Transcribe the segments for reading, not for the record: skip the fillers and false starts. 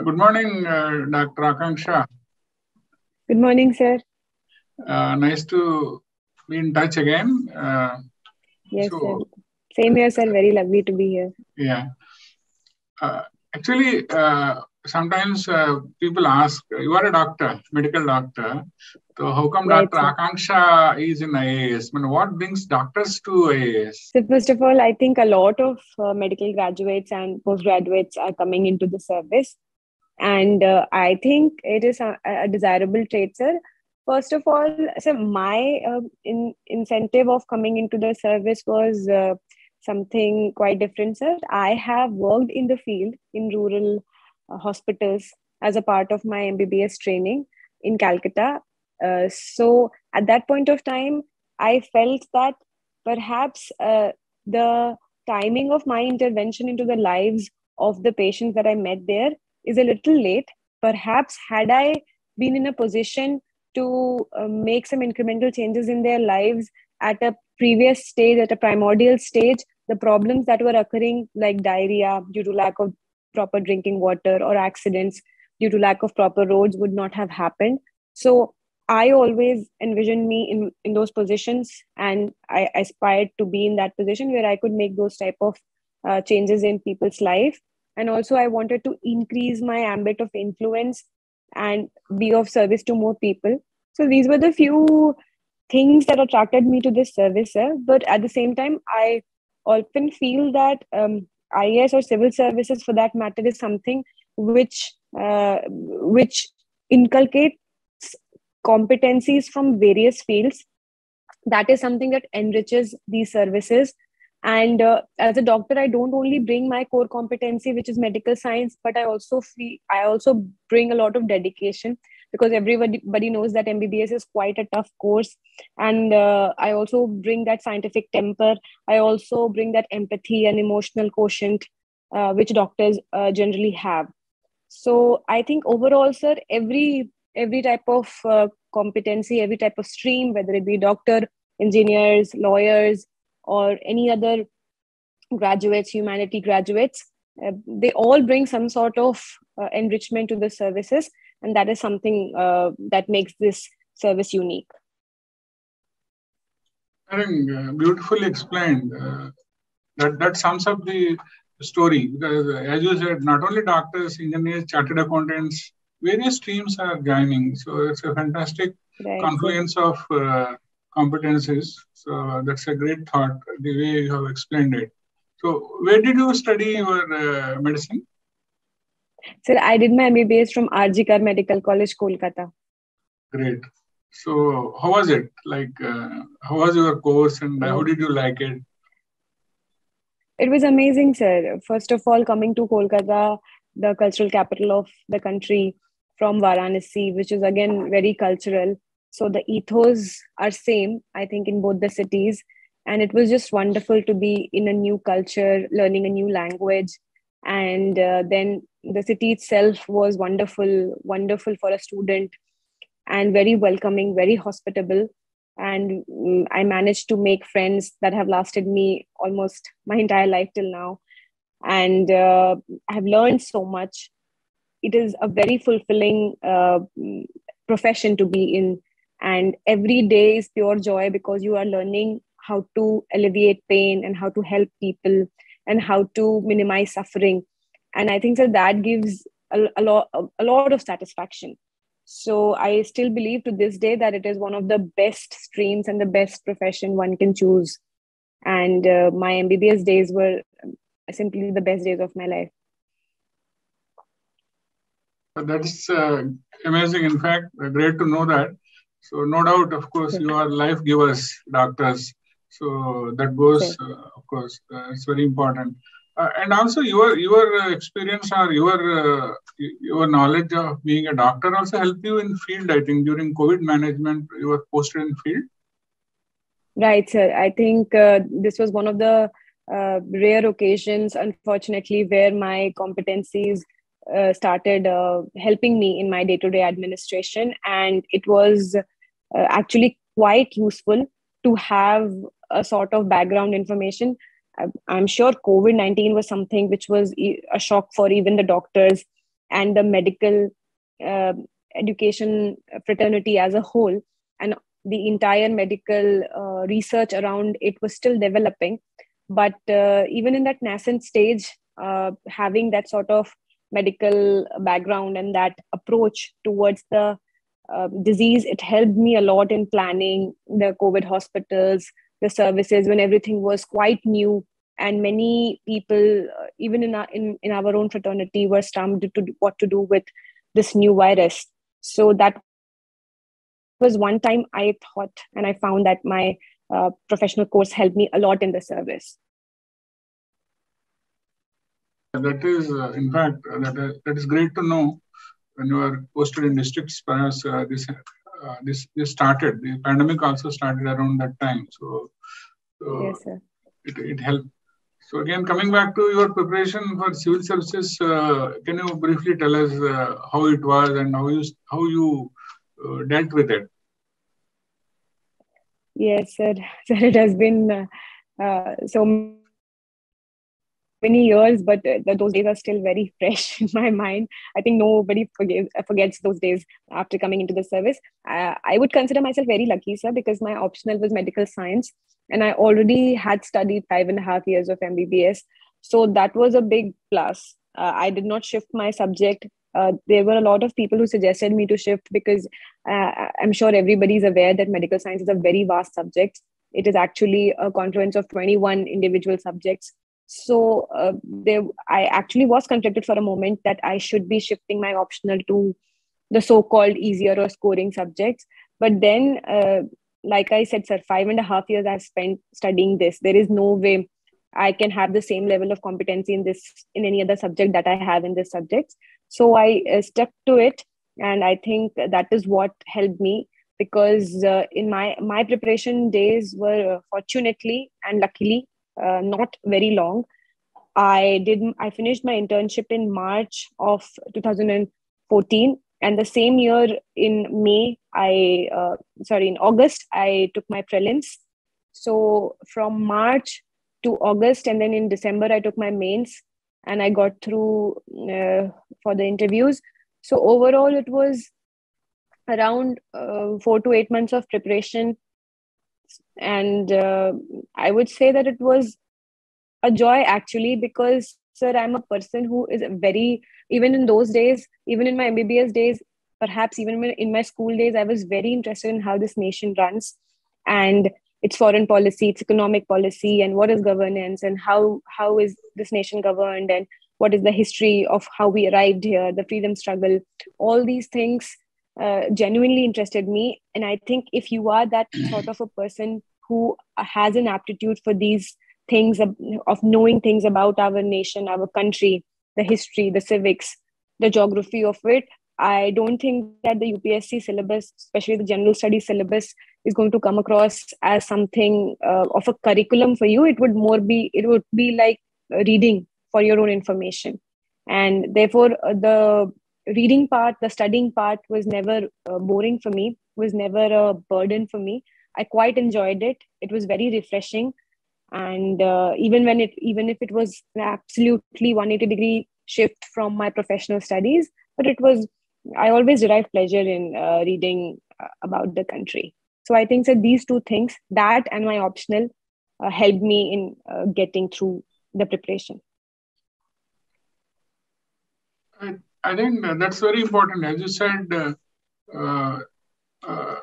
Good morning, Dr. Akanksha. Good morning, sir. Nice to be in touch again. Yes, sir. Same here, sir. Very lovely to be here. Yeah. Actually, sometimes people ask, you are a doctor, medical doctor. So how come Right, Dr. sir. Akanksha is in IAS? I mean, what brings doctors to IAS? So first of all, I think a lot of medical graduates and postgraduates are coming into the service. And I think it is a desirable trait, sir. First of all, so my incentive of coming into the service was something quite different, sir. I have worked in the field in rural hospitals as a part of my MBBS training in Calcutta. So at that point of time, I felt that perhaps the timing of my intervention into the lives of the patients that I met there is a little late. Perhaps had I been in a position to make some incremental changes in their lives at a previous stage, at a primordial stage, the problems that were occurring, like diarrhea due to lack of proper drinking water or accidents due to lack of proper roads, would not have happened. So I always envisioned me in those positions, and I aspired to be in that position where I could make those type of changes in people's life. And also I wanted to increase my ambit of influence and be of service to more people. So these were the few things that attracted me to this service, sir. But at the same time, I often feel that IAS or civil services, for that matter, is something which inculcates competencies from various fields. That is something that enriches these services. And as a doctor, I don't only bring my core competency, which is medical science, but I also bring a lot of dedication, because everybody knows that MBBS is quite a tough course. And I also bring that scientific temper. I also bring that empathy and emotional quotient, which doctors generally have. So I think overall, sir, every type of competency, every type of stream, whether it be doctor, engineers, lawyers, or any other graduates, humanity graduates, they all bring some sort of enrichment to the services. And that is something that makes this service unique. I think beautifully explained. That sums up the story, because as you said, not only doctors, engineers, chartered accountants, various streams are joining. So it's a fantastic confluence of competencies. So that's a great thought, the way you have explained it. So where did you study your medicine? Sir, I did my MBBS from RG Kar Medical College, Kolkata. Great. So how was it? Like, how was your course, and how did you like it? It was amazing, sir. First of all, coming to Kolkata, the cultural capital of the country, from Varanasi, which is again very cultural. So the ethos are same, I think, in both the cities. And it was just wonderful to be in a new culture, learning a new language. And then the city itself was wonderful for a student, and very welcoming, very hospitable. And I managed to make friends that have lasted me almost my entire life till now. And I have learned so much. It is a very fulfilling profession to be in. And every day is pure joy, because you are learning how to alleviate pain and how to help people and how to minimize suffering. And I think that gives a lot of satisfaction. So I still believe to this day that it is one of the best streams and the best profession one can choose. And my MBBS days were simply the best days of my life. That's amazing. In fact, great to know that. So no doubt, of course, you are life givers, doctors. So that goes, of course, it's very important. And also your experience or your knowledge of being a doctor also helped you in field. I think during COVID management, you were posted in field. Right, sir. I think this was one of the rare occasions, unfortunately, where my competencies started helping me in my day-to-day administration. And it was actually quite useful to have a sort of background information. I'm sure COVID-19 was something which was a shock for even the doctors. and the medical uh, education fraternity as a whole, and the entire medical research around it was still developing. But even in that nascent stage, having that sort of medical background and that approach towards the disease, it helped me a lot in planning the COVID hospitals, the services, when everything was quite new. And many people, even in our own fraternity, were stumped to what to do with this new virus. So that was one time I thought, and I found that my professional course helped me a lot in the service. That is, in fact, that is great to know. When you are posted in districts, perhaps this started. The pandemic also started around that time, so Yes, sir. it helped. So again, coming back to your preparation for civil services, can you briefly tell us how it was and how you dealt with it? Yes, sir. Sir, it has been so many years, but those days are still very fresh in my mind. I think nobody forgets those days after coming into the service. I would consider myself very lucky, sir, because my optional was medical science, and I already had studied 5.5 years of MBBS. So that was a big plus. I did not shift my subject. There were a lot of people who suggested me to shift because I'm sure everybody's aware that medical science is a very vast subject. It is actually a confluence of 21 individual subjects. So I actually was conflicted for a moment that I should be shifting my optional to the so-called easier or scoring subjects. But then, like I said, sir, 5.5 years I've spent studying this. There is no way I can have the same level of competency in any other subject that I have in this subject. So I stuck to it, and I think that is what helped me, because in my preparation days were fortunately and luckily not very long. I finished my internship in March of 2014, and the same year in August I took my prelims. So from March to August, and then in December I took my mains, and I got through for the interviews. So overall, it was around 4 to 8 months of preparation, and I would say that it was a joy actually, because sir, I'm a person who is very, even in those days, even in my MBBS days, perhaps even in my school days, I was very interested in how this nation runs, and its foreign policy, its economic policy, and what is governance, and how is this nation governed, and what is the history of how we arrived here, the freedom struggle. All these things genuinely interested me, and I think if you are that sort of a person who has an aptitude for these things, of knowing things about our nation, our country, the history, the civics, the geography of it, I don't think that the UPSC syllabus, especially the general studies syllabus, is going to come across as something of a curriculum for you. It would be like reading for your own information, and therefore the reading part, the studying part, was never boring for me. Was never a burden for me. I quite enjoyed it. It was very refreshing, and even if it was an absolutely 180-degree shift from my professional studies, but it was, I always derive pleasure in reading about the country. So I think that these two things, that and my optional, helped me in getting through the preparation. I think that's very important. As you said, uh, uh,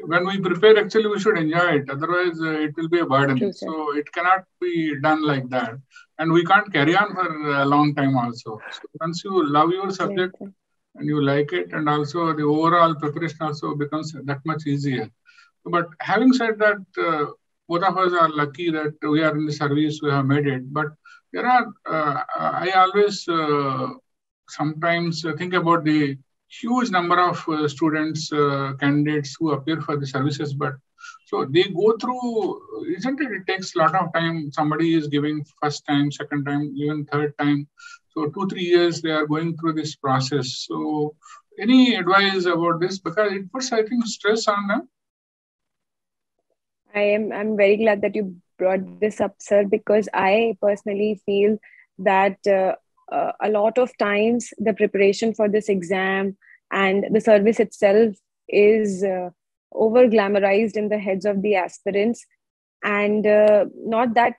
when we prepare, actually, we should enjoy it. Otherwise, it will be a burden. True, sir. So it cannot be done like that. And we can't carry on for a long time also. So once you love your subject Yes, and you like it, and also the overall preparation also becomes that much easier. But having said that, both of us are lucky that we are in the service, we have made it. But there are, I always sometimes think about the huge number of students, candidates who appear for the services, but so they go through, isn't it? It takes a lot of time. Somebody is giving first time, second time, even third time. So 2-3 years they are going through this process. So any advice about this? Because it puts, I think, stress on them. I'm very glad that you brought this up, sir, because I personally feel that a lot of times the preparation for this exam and the service itself is over glamorized in the heads of the aspirants, and not that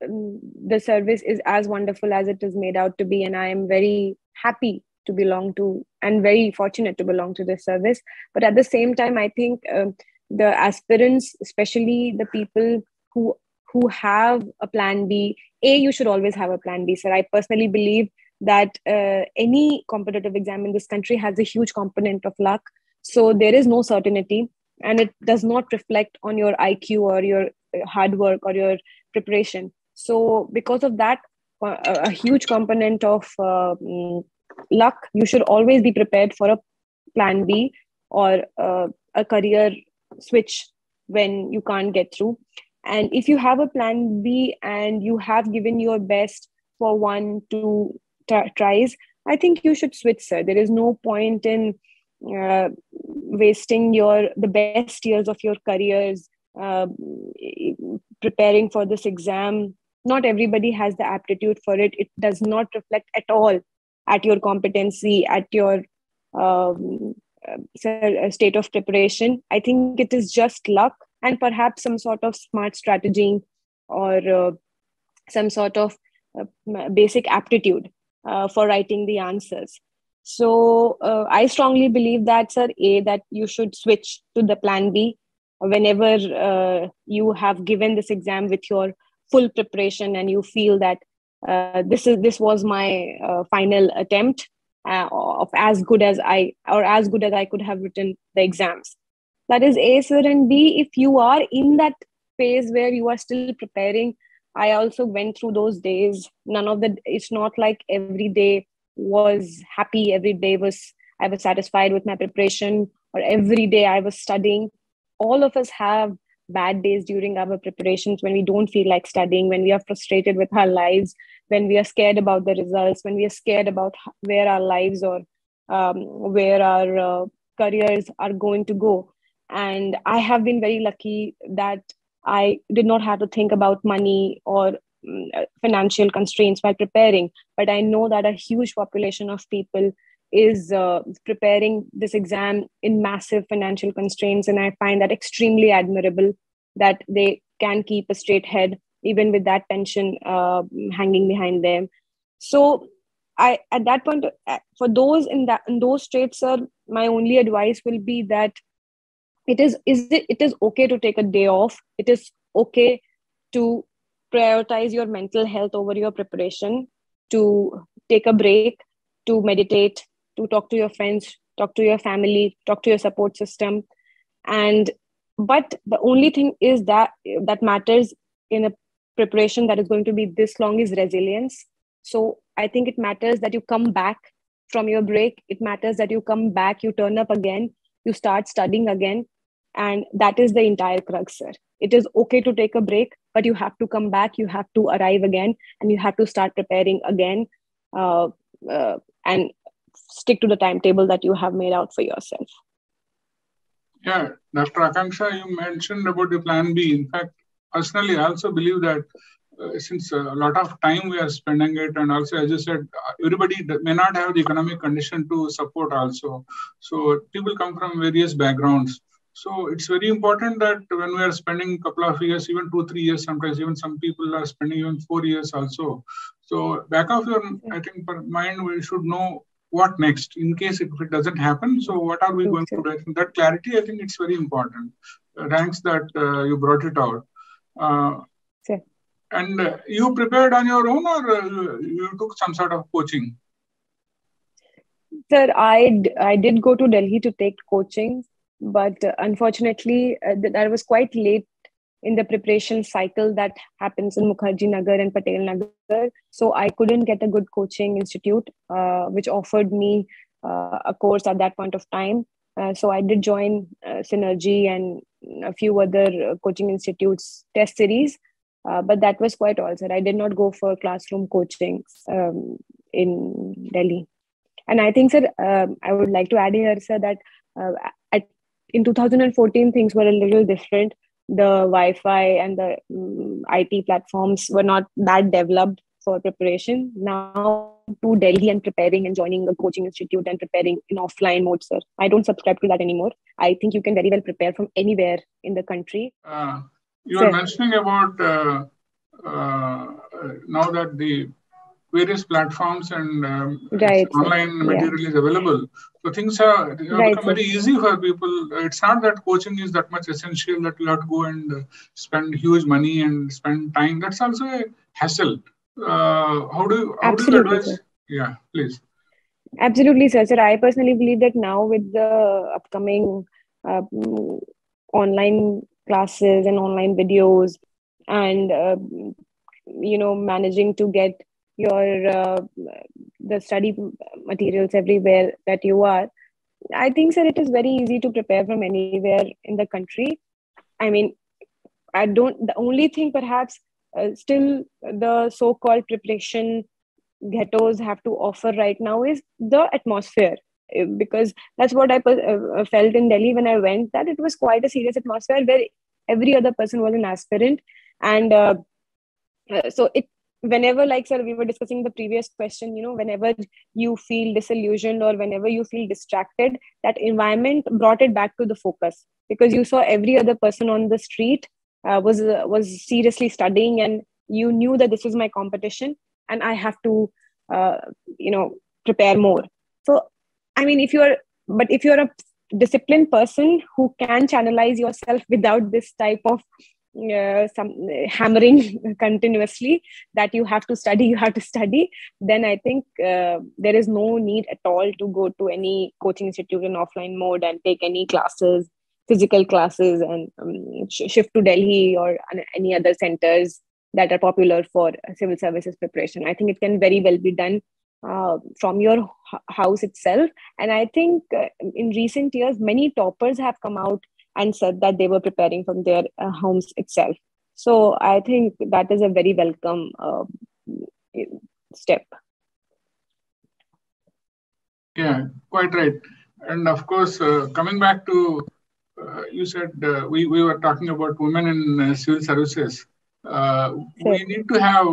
the service is as wonderful as it is made out to be. And I am very happy to belong to and very fortunate to belong to this service. But at the same time, I think the aspirants, especially the people who have a plan B, you should always have a plan B, sir. I personally believe that any competitive exam in this country has a huge component of luck. So there is no certainty, and it does not reflect on your IQ or your hard work or your preparation. So because of that, a huge component of luck, you should always be prepared for a plan B or a career switch when you can't get through. And if you have a plan B and you have given your best for 1-2 tries, I think you should switch, sir. There is no point in wasting the best years of your careers preparing for this exam. Not everybody has the aptitude for it. It does not reflect at all at your competency, at your state of preparation. I think it is just luck and perhaps some sort of smart strategy or some sort of basic aptitude for writing the answers. So I strongly believe that, sir, that you should switch to the plan B whenever you have given this exam with your full preparation and you feel that this was my final attempt of as good as I could have written the exams. That is A, sir. And B, if you are in that phase where you are still preparing, I also went through those days. It's not like every day was happy. Every day I was satisfied with my preparation, or every day I was studying. All of us have bad days during our preparations when we don't feel like studying, when we are frustrated with our lives, when we are scared about the results, when we are scared about where our lives or where our careers are going to go. And I have been very lucky that I did not have to think about money or financial constraints while preparing. But I know that a huge population of people is preparing this exam in massive financial constraints. And I find that extremely admirable that they can keep a straight head even with that tension hanging behind them. So at that point, for those in those states, sir, my only advice will be that it is okay to take a day off. It is okay to prioritize your mental health over your preparation, to take a break, to meditate, to talk to your friends, talk to your family, talk to your support system. But the only thing is that matters in a preparation that is going to be this long is resilience. So I think it matters that you come back from your break. It matters that you come back, you turn up again, you start studying again. And that is the entire crux, sir. It is okay to take a break, but you have to come back, you have to arrive again, and you have to start preparing again and stick to the timetable that you have made out for yourself. Yeah, Dr. Akanksha, you mentioned about the plan B. In fact, personally, I also believe that since a lot of time we are spending it, and also, as you said, everybody may not have the economic condition to support also. So people come from various backgrounds. So it's very important that when we are spending a couple of years, even 2-3 years, sometimes even some people are spending even 4 years also. So back of your, I think, mind, we should know what next in case if it doesn't happen. So what are we going to do? I think that clarity, I think it's very important. Thanks that you brought it out. And you prepared on your own, or you took some sort of coaching? Sir, I did go to Delhi to take coaching, but unfortunately, I was quite late in the preparation cycle that happens in Mukherjee Nagar and Patel Nagar. So I couldn't get a good coaching institute, which offered me a course at that point of time. So I did join Synergy and a few other coaching institutes test series. But that was quite all, sir. I did not go for classroom coaching in Delhi. And I think, sir, I would like to add here, sir, that in 2014, things were a little different. The Wi-Fi and the IT platforms were not that developed. for preparation. Now I'm moving to Delhi and preparing and joining a coaching institute and preparing in offline mode, sir. I don't subscribe to that anymore. I think you can very well prepare from anywhere in the country. You are mentioning about now that the various platforms and online material is available. So things have become very easy for people. It's not that coaching is that much essential that you have to go and spend huge money and spend time. That's also a hassle. How do you advise? Sir. Yeah, please. Absolutely, sir. Sir, I personally believe that now with the upcoming online classes and online videos and managing to get your the study materials everywhere that you are, I think, sir, it is very easy to prepare from anywhere in the country. I mean, the only thing perhaps still the so-called preparation ghettos have to offer right now is the atmosphere, because that's what I felt in Delhi when I went, that it was quite a serious atmosphere where every other person was an aspirant. And so it, whenever, like, sir, we were discussing the previous question, whenever you feel disillusioned or whenever you feel distracted, that environment brought it back to the focus, because you saw every other person on the street was seriously studying, and you knew that this is my competition and I have to prepare more. So I mean, if you're a disciplined person who can channelize yourself without this type of some hammering continuously that you have to study, then I think there is no need at all to go to any coaching institute in offline mode and take any classes, physical classes, and shift to Delhi or any other centers that are popular for civil services preparation. I think it can very well be done from your house itself. And I think in recent years, many toppers have come out and said that they were preparing from their homes itself. So I think that is a very welcome step. Yeah, quite right. And of course, coming back to, you said we were talking about women in civil services. We need to have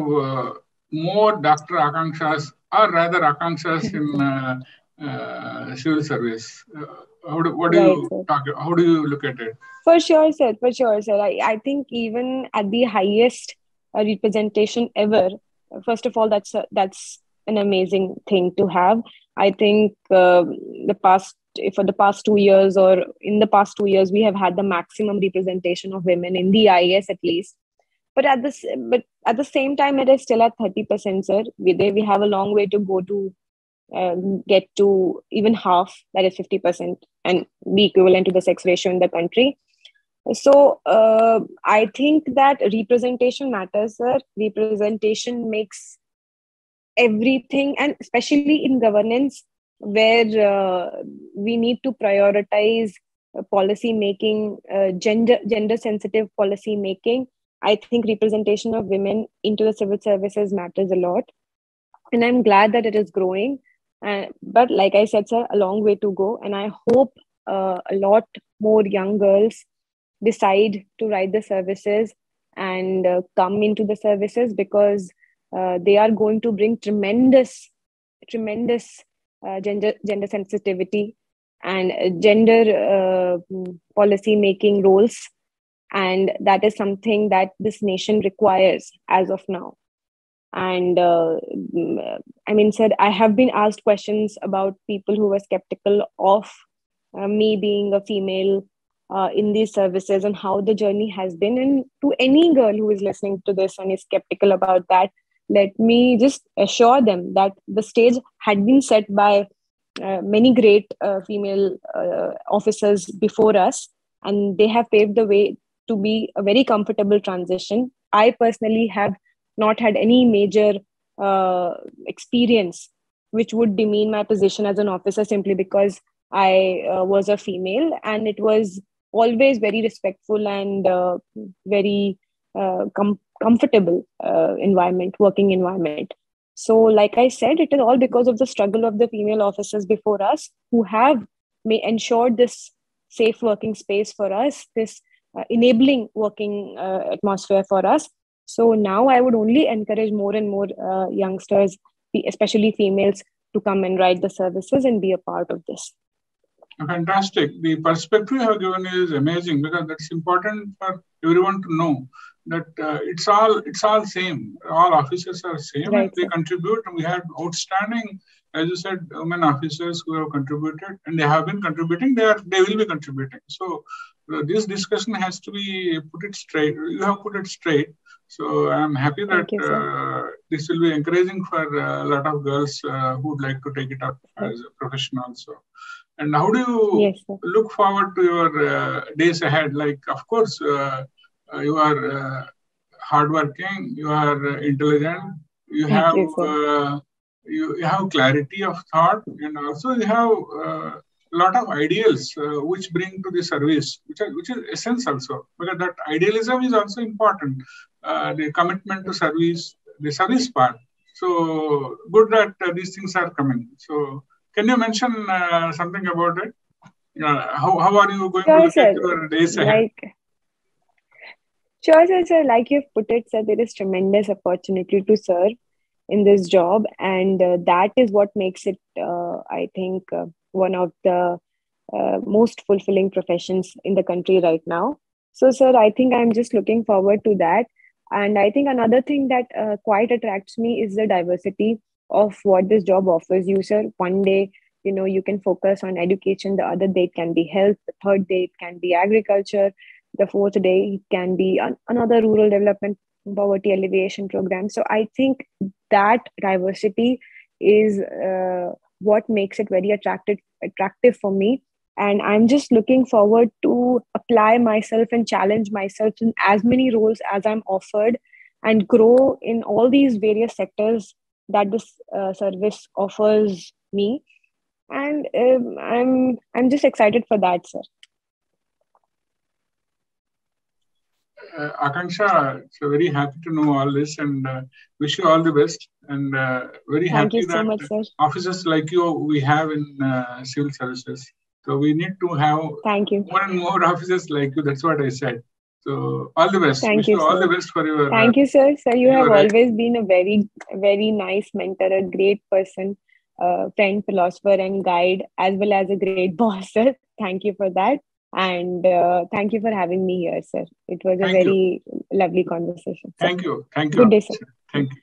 more Dr. Akankshas, or rather Akankshas in civil service. How do you look at it? For sure, sir. I think even at the highest representation ever, first of all, that's an amazing thing to have. I think for the past 2 years, or in the past 2 years, we have had the maximum representation of women in the IAS at least. But at the same time, it is still at 30%, sir. We have a long way to go to get to even half, that is 50%, and be equivalent to the sex ratio in the country. So I think that representation matters, sir. Representation makes everything, and especially in governance, where we need to prioritize policy making, gender sensitive policy making. I think representation of women into the civil services matters a lot, and I'm glad that it is growing. But like I said, sir, a long way to go, and I hope a lot more young girls decide to write the services and come into the services, because they are going to bring tremendous gender sensitivity and gender policy making roles, and that is something that this nation requires as of now. And I mean, sir, I have been asked questions about people who were skeptical of me being a female in these services and how the journey has been. And to any girl who is listening to this and is skeptical about that, let me just assure them that the stage had been set by many great female officers before us, and they have paved the way to be a very comfortable transition. I personally have not had any major experience which would demean my position as an officer simply because I was a female, and it was always very respectful and very comfortable working environment. So like I said, it is all because of the struggle of the female officers before us, who have ensured this safe working space for us, this enabling working atmosphere for us. So now I would only encourage more and more youngsters, especially females, to come and write the services and be a part of this. Fantastic. The perspective you have given is amazing, because that's important for everyone to know that it's all same. All officers are same, Right, and they sir. contribute. We had outstanding, as you said, women officers who have contributed, and they have been contributing. They will be contributing. So this discussion has to be put it straight. You have put it straight. So I'm happy that Thank you, sir. this will be encouraging for a lot of girls who would like to take it up Right. as a profession also. And how do you Yes, sir. look forward to your days ahead? Like, of course, you are hardworking, you are intelligent, you Thank have you, sir. you have clarity of thought, and also you have a lot of ideals which bring to the service, which is essence also, because that idealism is also important. The commitment to service, the service part. So good that these things are coming. So can you mention something about it? How are you going to Sure, look at sir. your days ahead? Like, sure, sir. Like you've put it, sir, there is tremendous opportunity to serve in this job, and that is what makes it, I think, one of the most fulfilling professions in the country right now. So, sir, I think I'm just looking forward to that. And I think another thing that quite attracts me is the diversity of what this job offers you, sir. One day, you can focus on education. The other day, it can be health. The third day, it can be agriculture. The fourth day, it can be another rural development, poverty alleviation program. So I think that diversity is what makes it very attractive for me, and I'm just looking forward to apply myself and challenge myself in as many roles as I'm offered, and grow in all these various sectors that this service offers me. And I'm just excited for that, sir. Akanksha, so very happy to know all this, and wish you all the best. And very Thank you happy so that much, sir. officers like you we have in civil services. So we need to have Thank you. more and more officers like you. That's what I said. So all the best. Thank Wish you, you all the sir. best for your Thank you, sir. Sir, you have your always been a very nice mentor, a great person, friend, philosopher, and guide, as well as a great boss, sir. Thank you for that. And thank you for having me here, sir. It was a Thank you. very lovely conversation, sir. Thank you. Thank you, Good day, sir. Akanksha. Thank you.